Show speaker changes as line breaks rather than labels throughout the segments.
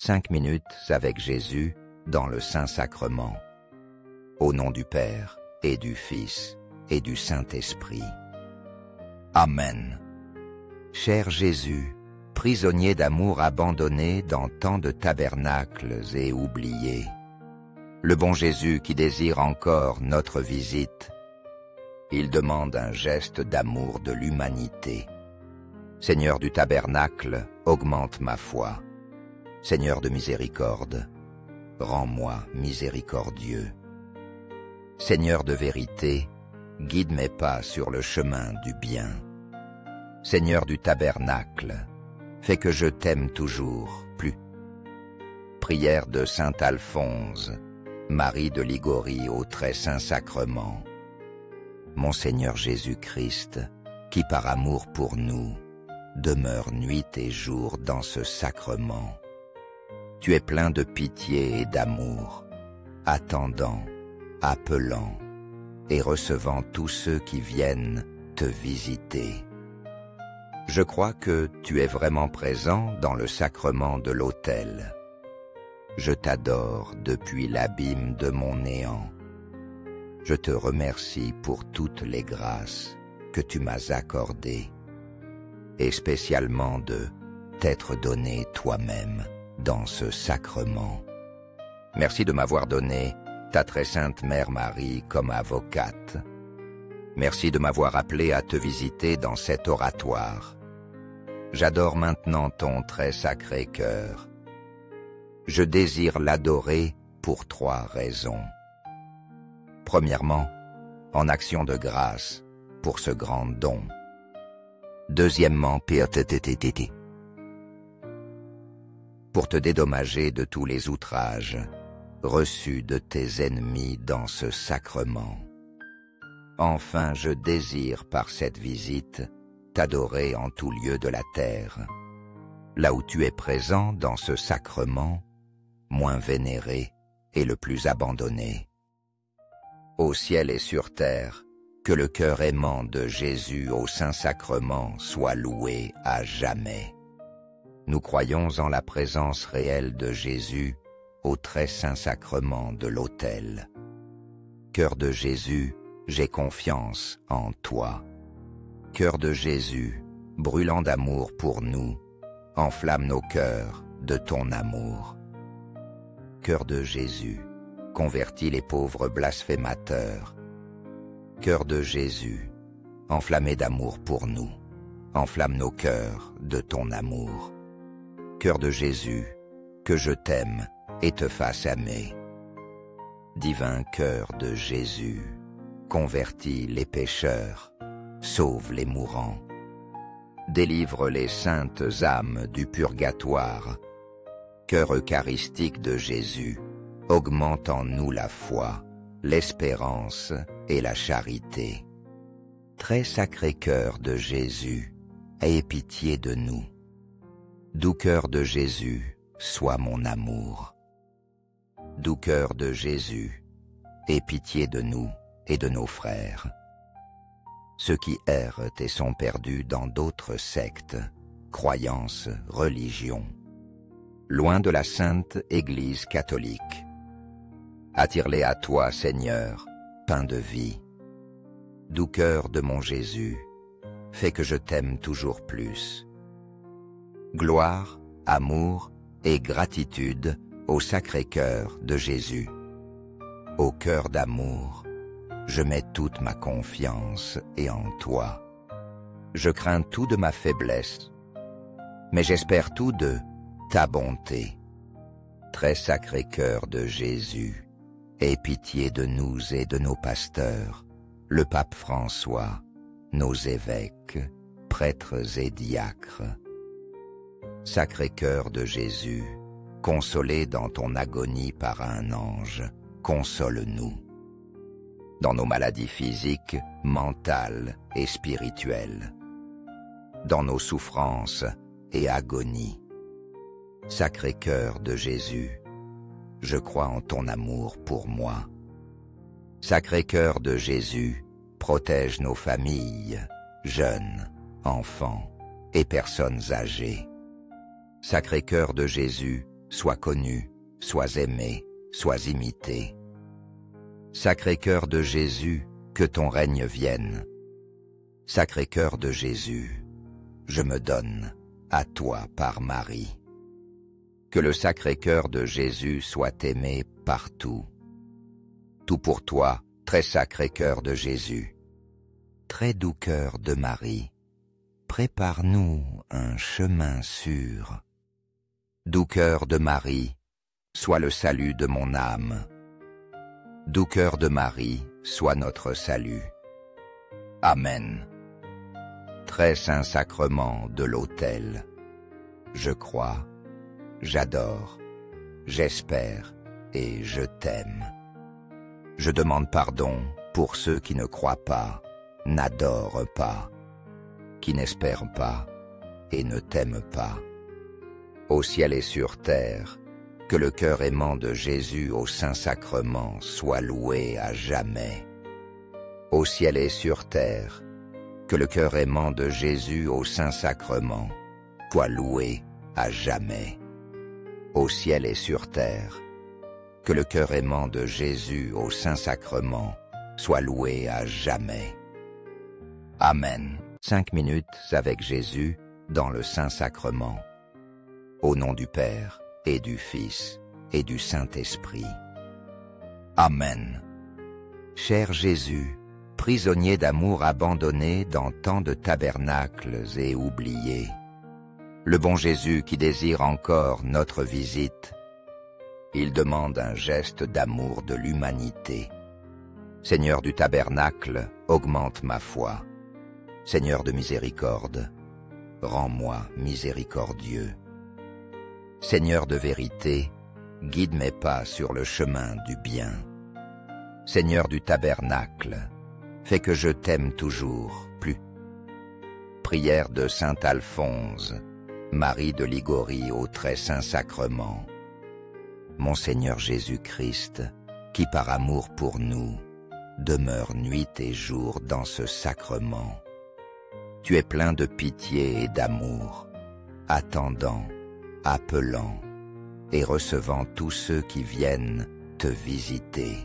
5 minutes avec Jésus dans le Saint-Sacrement. Au nom du Père et du Fils et du Saint-Esprit. Amen. Cher Jésus, prisonnier d'amour abandonné dans tant de tabernacles et oubliés, le bon Jésus qui désire encore notre visite, il demande un geste d'amour de l'humanité. Seigneur du tabernacle, augmente ma foi. Seigneur de miséricorde, rends-moi miséricordieux. Seigneur de vérité, guide mes pas sur le chemin du bien. Seigneur du tabernacle, fais que je t'aime toujours plus. Prière de saint Alphonse, Marie de Ligorie au très saint sacrement. Mon Seigneur Jésus-Christ, qui par amour pour nous, demeure nuit et jour dans ce sacrement. Tu es plein de pitié et d'amour, attendant, appelant et recevant tous ceux qui viennent te visiter. Je crois que tu es vraiment présent dans le sacrement de l'autel. Je t'adore depuis l'abîme de mon néant. Je te remercie pour toutes les grâces que tu m'as accordées, et spécialement de t'être donné toi-même dans ce sacrement. Merci de m'avoir donné ta très sainte Mère Marie comme avocate. Merci de m'avoir appelé à te visiter dans cet oratoire. J'adore maintenant ton très sacré cœur. Je désire l'adorer pour 3 raisons. Premièrement, en action de grâce pour ce grand don. Deuxièmement, pour te dédommager de tous les outrages reçus de tes ennemis dans ce sacrement. Enfin, je désire par cette visite t'adorer en tout lieu de la terre, là où tu es présent dans ce sacrement, moins vénéré et le plus abandonné. Au ciel et sur terre, que le cœur aimant de Jésus au Saint-Sacrement soit loué à jamais. Nous croyons en la présence réelle de Jésus au très saint sacrement de l'autel. Cœur de Jésus, j'ai confiance en toi. Cœur de Jésus, brûlant d'amour pour nous, enflamme nos cœurs de ton amour. Cœur de Jésus, convertis les pauvres blasphémateurs. Cœur de Jésus, enflammé d'amour pour nous, enflamme nos cœurs de ton amour. Cœur de Jésus, que je t'aime et te fasse aimer. Divin cœur de Jésus, convertis les pécheurs, sauve les mourants. Délivre les saintes âmes du purgatoire. Cœur eucharistique de Jésus, augmente en nous la foi, l'espérance et la charité. Très sacré cœur de Jésus, aie pitié de nous. Doux cœur de Jésus, sois mon amour. Doux cœur de Jésus, aie pitié de nous et de nos frères. Ceux qui errent et sont perdus dans d'autres sectes, croyances, religions, loin de la sainte Église catholique. Attire-les à toi, Seigneur, pain de vie. Doux cœur de mon Jésus, fais que je t'aime toujours plus. Gloire, amour et gratitude au Sacré-Cœur de Jésus. Au cœur d'amour, je mets toute ma confiance et en toi. Je crains tout de ma faiblesse, mais j'espère tout de ta bonté. Très sacré cœur de Jésus, aie pitié de nous et de nos pasteurs, le pape François, nos évêques, prêtres et diacres. Sacré cœur de Jésus, consolé dans ton agonie par un ange, console-nous. Dans nos maladies physiques, mentales et spirituelles, dans nos souffrances et agonies. Sacré cœur de Jésus, je crois en ton amour pour moi. Sacré cœur de Jésus, protège nos familles, jeunes, enfants et personnes âgées. Sacré cœur de Jésus, sois connu, sois aimé, sois imité. Sacré-Cœur de Jésus, que ton règne vienne. Sacré-Cœur de Jésus, je me donne à toi par Marie. Que le Sacré-Cœur de Jésus soit aimé partout. Tout pour toi, très sacré cœur de Jésus. Très doux cœur de Marie, prépare-nous un chemin sûr. Doux cœur de Marie, sois le salut de mon âme. Doux cœur de Marie, sois notre salut. Amen. Très saint sacrement de l'autel, je crois, j'adore, j'espère et je t'aime. Je demande pardon pour ceux qui ne croient pas, n'adorent pas, qui n'espèrent pas et ne t'aiment pas. Au ciel et sur terre, que le cœur aimant de Jésus au Saint-Sacrement soit loué à jamais. Au ciel et sur terre, que le cœur aimant de Jésus au Saint-Sacrement soit loué à jamais. Au ciel et sur terre, que le cœur aimant de Jésus au Saint-Sacrement soit loué à jamais. Amen. 5 minutes avec Jésus dans le Saint-Sacrement. Au nom du Père et du Fils et du Saint-Esprit. Amen. Cher Jésus, prisonnier d'amour abandonné dans tant de tabernacles et oubliés, le bon Jésus qui désire encore notre visite, il demande un geste d'amour de l'humanité. Seigneur du tabernacle, augmente ma foi. Seigneur de miséricorde, rends-moi miséricordieux. Seigneur de vérité, guide mes pas sur le chemin du bien. Seigneur du tabernacle, fais que je t'aime toujours plus. Prière de saint Alphonse, Marie de Ligorie au très saint sacrement. Mon Seigneur Jésus-Christ, qui par amour pour nous, demeure nuit et jour dans ce sacrement. Tu es plein de pitié et d'amour, attendant, appelant et recevant tous ceux qui viennent te visiter.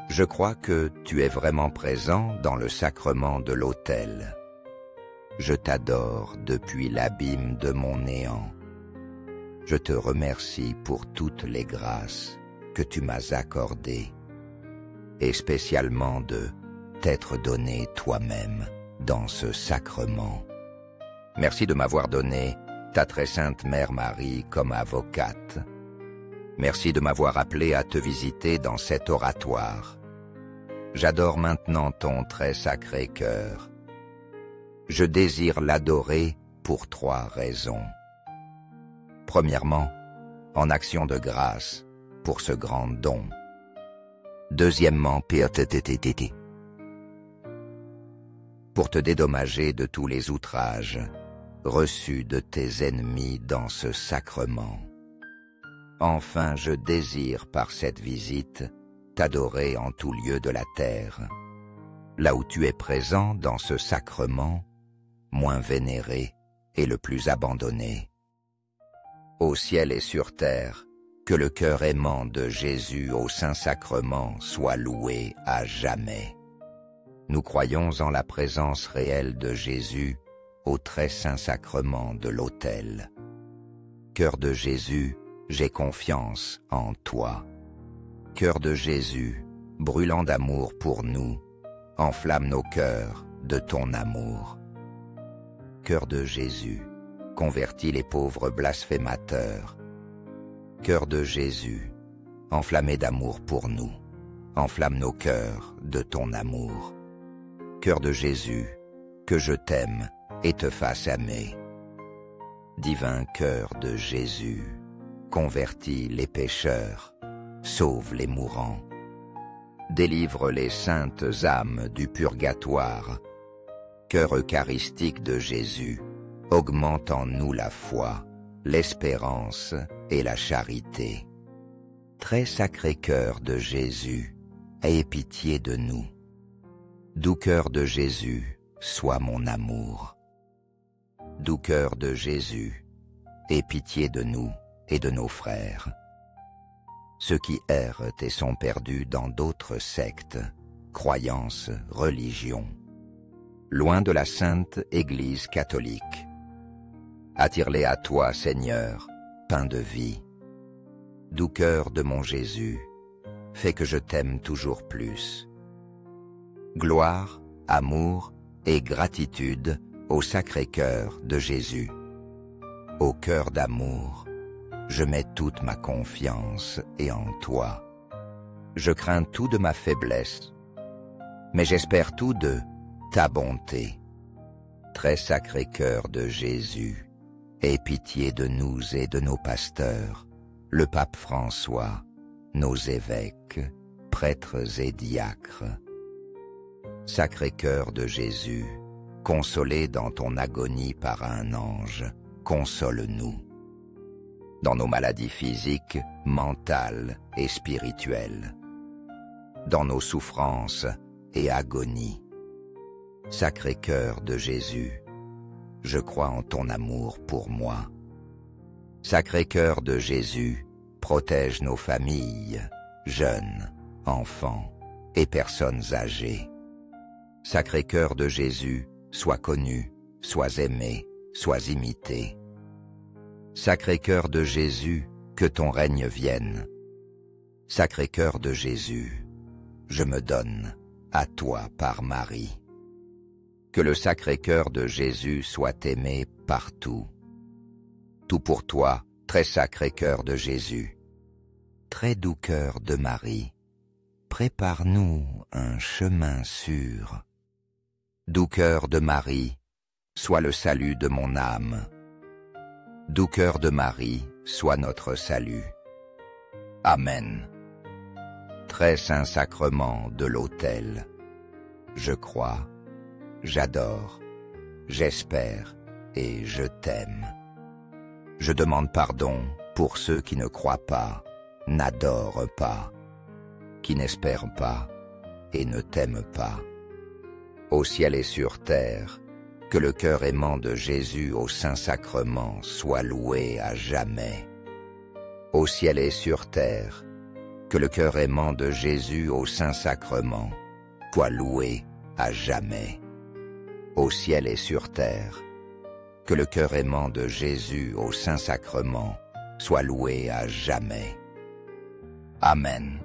Je crois que tu es vraiment présent dans le sacrement de l'autel. Je t'adore depuis l'abîme de mon néant. Je te remercie pour toutes les grâces que tu m'as accordées, et spécialement de t'être donné toi-même dans ce sacrement. Merci de m'avoir donné ta très sainte Mère Marie comme avocate. Merci de m'avoir appelé à te visiter dans cet oratoire. J'adore maintenant ton très sacré cœur. Je désire l'adorer pour 3 raisons. Premièrement, en action de grâce pour ce grand don. Deuxièmement, pour te dédommager de tous les outrages reçus de tes ennemis dans ce sacrement. Enfin, je désire par cette visite t'adorer en tout lieu de la terre, là où tu es présent dans ce sacrement, moins vénéré et le plus abandonné. Au ciel et sur terre, que le cœur aimant de Jésus au Saint-Sacrement soit loué à jamais. Nous croyons en la présence réelle de Jésus au très saint sacrement de l'autel. Cœur de Jésus, j'ai confiance en toi. Cœur de Jésus, brûlant d'amour pour nous, enflamme nos cœurs de ton amour. Cœur de Jésus, convertis les pauvres blasphémateurs. Cœur de Jésus, enflammé d'amour pour nous, enflamme nos cœurs de ton amour. Cœur de Jésus, que je t'aime et te fasse aimer. Divin cœur de Jésus, convertis les pécheurs, sauve les mourants. Délivre les saintes âmes du purgatoire. Cœur eucharistique de Jésus, augmente en nous la foi, l'espérance et la charité. Très sacré cœur de Jésus, aie pitié de nous. Doux cœur de Jésus, sois mon amour. Doux cœur de Jésus, aie pitié de nous et de nos frères. Ceux qui errent et sont perdus dans d'autres sectes, croyances, religions, loin de la sainte Église catholique. Attire-les à toi, Seigneur, pain de vie. Doux cœur de mon Jésus, fais que je t'aime toujours plus. Gloire, amour et gratitude au Sacré-Cœur de Jésus. Au cœur d'amour, je mets toute ma confiance et en toi. Je crains tout de ma faiblesse, mais j'espère tout de ta bonté. Très sacré cœur de Jésus, aie pitié de nous et de nos pasteurs, le pape François, nos évêques, prêtres et diacres. Sacré cœur de Jésus, consolé dans ton agonie par un ange, console-nous. Dans nos maladies physiques, mentales et spirituelles, dans nos souffrances et agonies. Sacré cœur de Jésus, je crois en ton amour pour moi. Sacré cœur de Jésus, protège nos familles, jeunes, enfants et personnes âgées. Sacré cœur de Jésus, sois connu, sois aimé, sois imité. Sacré cœur de Jésus, que ton règne vienne. Sacré cœur de Jésus, je me donne à toi par Marie. Que le sacré cœur de Jésus soit aimé partout. Tout pour toi, très sacré cœur de Jésus. Très doux cœur de Marie, prépare-nous un chemin sûr. Doux cœur de Marie, sois le salut de mon âme. Doux cœur de Marie, sois notre salut. Amen. Très saint sacrement de l'autel, je crois, j'adore, j'espère et je t'aime. Je demande pardon pour ceux qui ne croient pas, n'adorent pas, qui n'espèrent pas et ne t'aiment pas. Au ciel et sur terre, que le cœur aimant de Jésus au Saint-Sacrement soit loué à jamais. Au ciel et sur terre, que le cœur aimant de Jésus au Saint-Sacrement soit loué à jamais. Au ciel et sur terre, que le cœur aimant de Jésus au Saint-Sacrement soit loué à jamais. Amen.